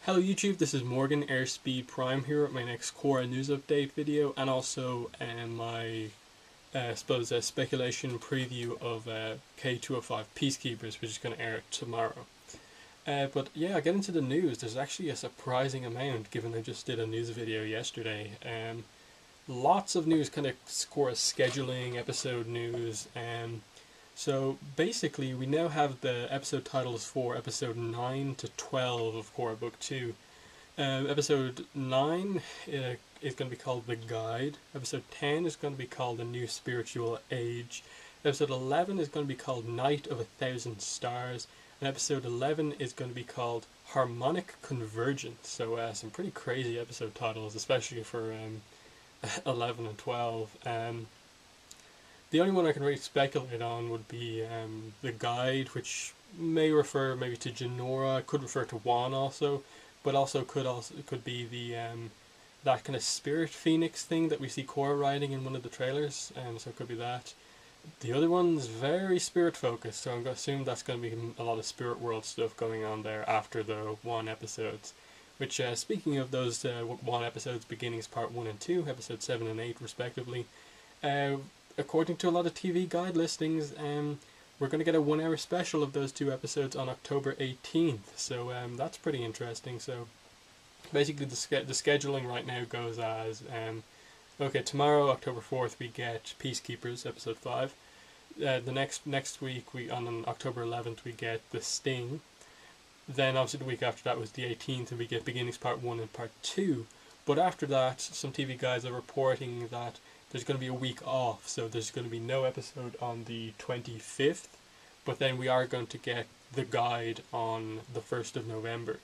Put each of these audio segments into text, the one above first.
Hello YouTube, this is Morgan, Airspeed Prime here with my next Korra news update video and also my speculation preview of K205 Peacekeepers, which is going to air tomorrow. But yeah, I'll get into the news. There's actually a surprising amount given I just did a news video yesterday. Lots of news, kind of Korra scheduling, episode news. So basically, we now have the episode titles for episode 9 to 12 of Korra Book 2. Episode 9 is going to be called The Guide. Episode 10 is going to be called The New Spiritual Age. Episode 11 is going to be called Night of 1,000 Stars. And episode 11 is going to be called Harmonic Convergence. So some pretty crazy episode titles, especially for 11 and 12. The only one I can really speculate on would be The Guide, which may refer maybe to Jinora, could refer to Wan also, but also could be the that kind of spirit phoenix thing that we see Korra riding in one of the trailers, so it could be that. The other one's very spirit focused, so I'm going to assume that's going to be a lot of spirit world stuff going on there after the Wan episodes. Which, speaking of those Wan episodes, beginnings part 1 and 2, episode 7 and 8 respectively, according to a lot of TV guide listings, we're going to get a 1 hour special of those 2 episodes on October 18th, so that's pretty interesting. So basically the scheduling right now goes as, okay, tomorrow, October 4th, we get Peacekeepers, episode 5. The next week, on October 11th, we get The Sting. Then obviously the week after that was the 18th, and we get Beginnings Part 1 and Part 2. But after that, some TV guides are reporting that there's going to be a week off, so there's going to be no episode on the 25th, but then we are going to get The Guide on the 1st of November.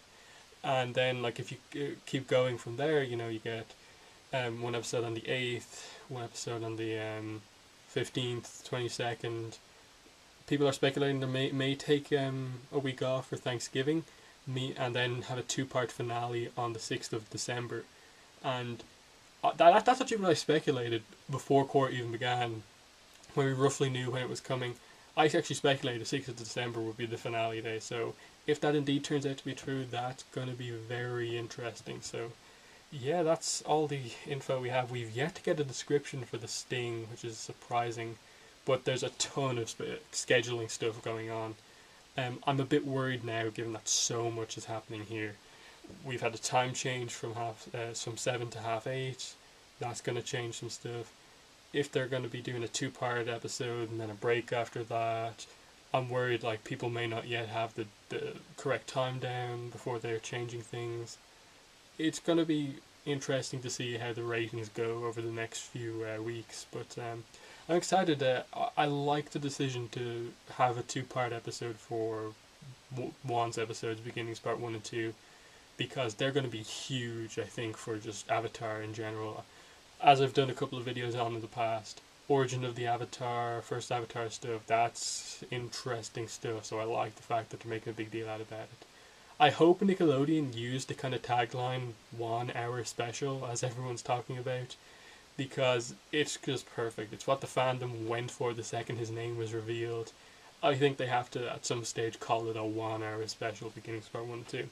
And then, like, if you keep going from there, you know, you get 1 episode on the 8th, 1 episode on the 15th, 22nd. People are speculating they may take a week off for Thanksgiving, and then have a 2-part finale on the 6th of December. And that's actually what I speculated before Korra even began, when we roughly knew when it was coming. I actually speculated the 6th of December would be the finale day, so if that indeed turns out to be true, that's going to be very interesting. So yeah, that's all the info we have. We've yet to get a description for The Sting, which is surprising, but there's a ton of scheduling stuff going on. I'm a bit worried now, given that so much is happening here. We've had a time change from 7 to 8:30. That's going to change some stuff. If they're going to be doing a 2-part episode and then a break after that, I'm worried like people may not yet have the correct time down before they're changing things. It's going to be interesting to see how the ratings go over the next few weeks, but I'm excited. I like the decision to have a 2-part episode for Wan's episodes, Beginnings Part 1 and 2, because they're going to be huge, I think, for just Avatar in general. As I've done a couple of videos on in the past, origin of the Avatar, first Avatar stuff, that's interesting stuff, so I like the fact that they're making a big deal out about it. I hope Nickelodeon used the kind of tagline 1 hour special, as everyone's talking about, because it's just perfect. It's what the fandom went for the second his name was revealed. I think they have to, at some stage, call it a 1 hour special, Beginnings Part 1 and 2.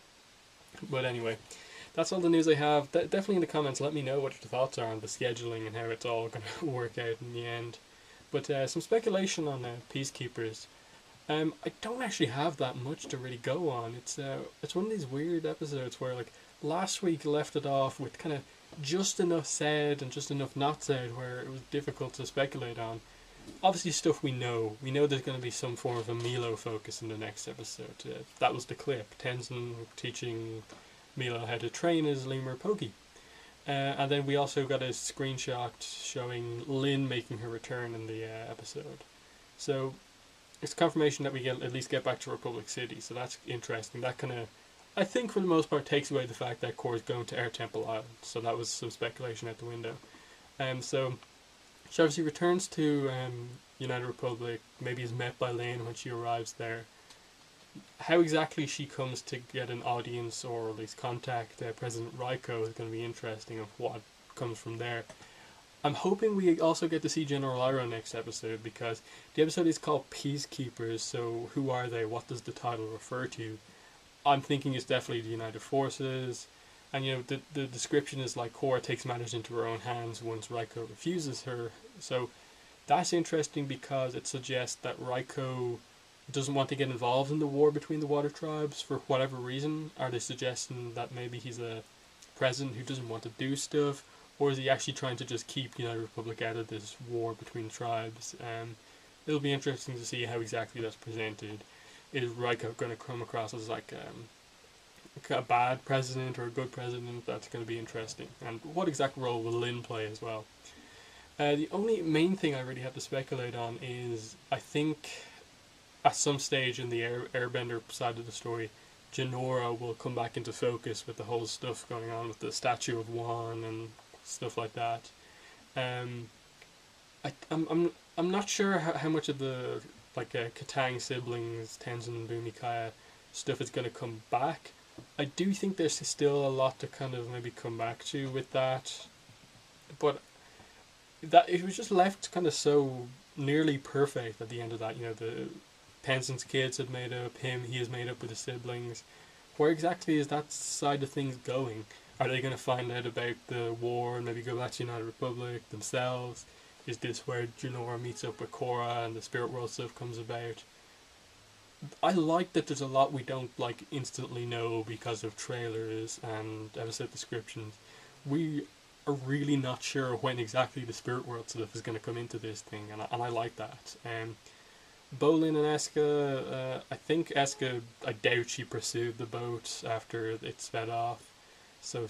But anyway, that's all the news I have. Definitely in the comments let me know what your thoughts are on the scheduling and how it's all going to work out in the end. But some speculation on Peacekeepers. I don't actually have that much to really go on. It's one of these weird episodes where, like, last week left it off with kind of just enough said and just enough not said where it was difficult to speculate on. Obviously stuff we know. We know there's going to be some form of a Milo focus in the next episode. That was the clip. Tenzin teaching Milo how to train as Lemur Pokey. And then we also got a screenshot showing Lin making her return in the episode. So it's confirmation that we at least get back to Republic City, so that's interesting. That kind of, I think for the most part, takes away the fact that Korra's going to Air Temple Island, so that was some speculation out the window. So she obviously returns to United Republic, maybe is met by Lane when she arrives there. How exactly she comes to get an audience, or at least contact President Raiko, is going to be interesting, of what comes from there. I'm hoping we also get to see General Iroh next episode, because the episode is called Peacekeepers, so who are they? What does the title refer to? I'm thinking it's definitely the United Forces. And the description is like Korra takes matters into her own hands once Raiko refuses her. So that's interesting because it suggests that Raiko doesn't want to get involved in the war between the water tribes for whatever reason. Are they suggesting that maybe he's a president who doesn't want to do stuff? Or is he actually trying to just keep the United Republic out of this war between tribes? It'll be interesting to see how exactly that's presented. Is Raiko going to come across as like a bad president or a good president? That's going to be interesting. And what exact role will Lin play as well? The only main thing I really have to speculate on is I think at some stage in the Airbender side of the story, Jinora will come back into focus with the whole stuff going on with the statue of Wan and stuff like that. Um, I'm not sure how much of the like Katang siblings, Tenzin and Bumikaya stuff is going to come back. I do think there's still a lot to kind of maybe come back to with that, but that it was just left kind of so nearly perfect at the end of that. The Tenzin's kids had made up, he has made up with his siblings. Where exactly is that side of things going? Are they going to find out about the war and maybe go back to United Republic themselves? Is this where Jinora meets up with Korra and the spirit world stuff comes about? I like that there's a lot we don't like instantly know because of trailers and episode descriptions. We are really not sure when exactly the spirit world stuff is going to come into this thing, and I like that. Bolin and Eska, I think Eska, I doubt she pursued the boat after it sped off, so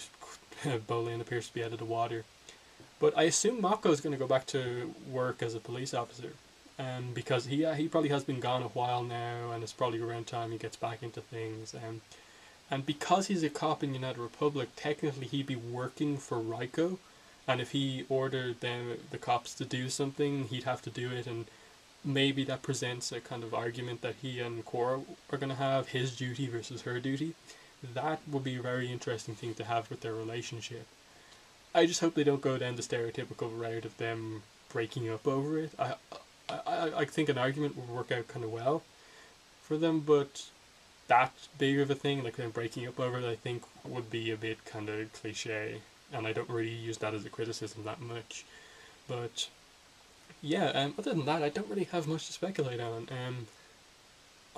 Bolin appears to be out of the water. But I assume Mako is going to go back to work as a police officer, because he probably has been gone a while now, and it's probably around time he gets back into things. And because he's a cop in United Republic, technically he'd be working for Raiko, and if he ordered the cops to do something, he'd have to do it, and maybe that presents a kind of argument that he and Korra are going to have, his duty versus her duty. That would be a very interesting thing to have with their relationship. I just hope they don't go down the stereotypical route of them breaking up over it. I think an argument would work out kind of well for them, but that big of a thing, like them breaking up over it, I think would be a bit kind of cliche, and I don't really use that as a criticism that much. But yeah, other than that, I don't really have much to speculate on.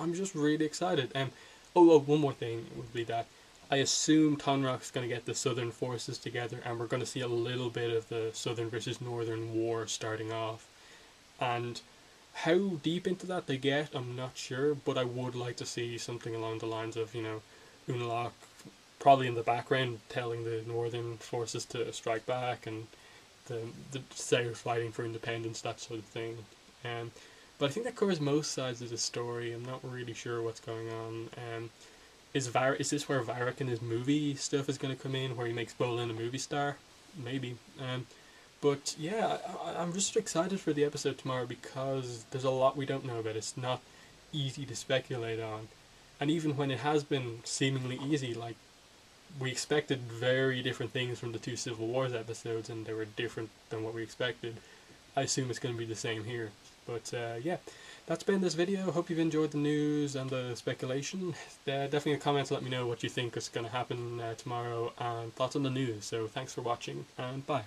I'm just really excited. One more thing would be that I assume Tonrock's going to get the Southern forces together, and we're going to see a little bit of the Southern versus Northern war starting off. And how deep into that they get, I'm not sure, but I would like to see something along the lines of, Unalaq probably in the background telling the Northern forces to strike back, and the South fighting for independence, that sort of thing. But I think that covers most sides of the story. I'm not really sure what's going on. Is this where Varric and his movie stuff is going to come in, where he makes Bolin a movie star? Maybe. But yeah, I'm just excited for the episode tomorrow because there's a lot we don't know about. It's not easy to speculate on. And even when it has been seemingly easy, like, we expected very different things from the two Civil Wars episodes, and they were different than what we expected. I assume it's going to be the same here. But yeah, that's been this video. Hope you've enjoyed the news and the speculation. Definitely in the comments let me know what you think is going to happen tomorrow and thoughts on the news. So thanks for watching, and bye.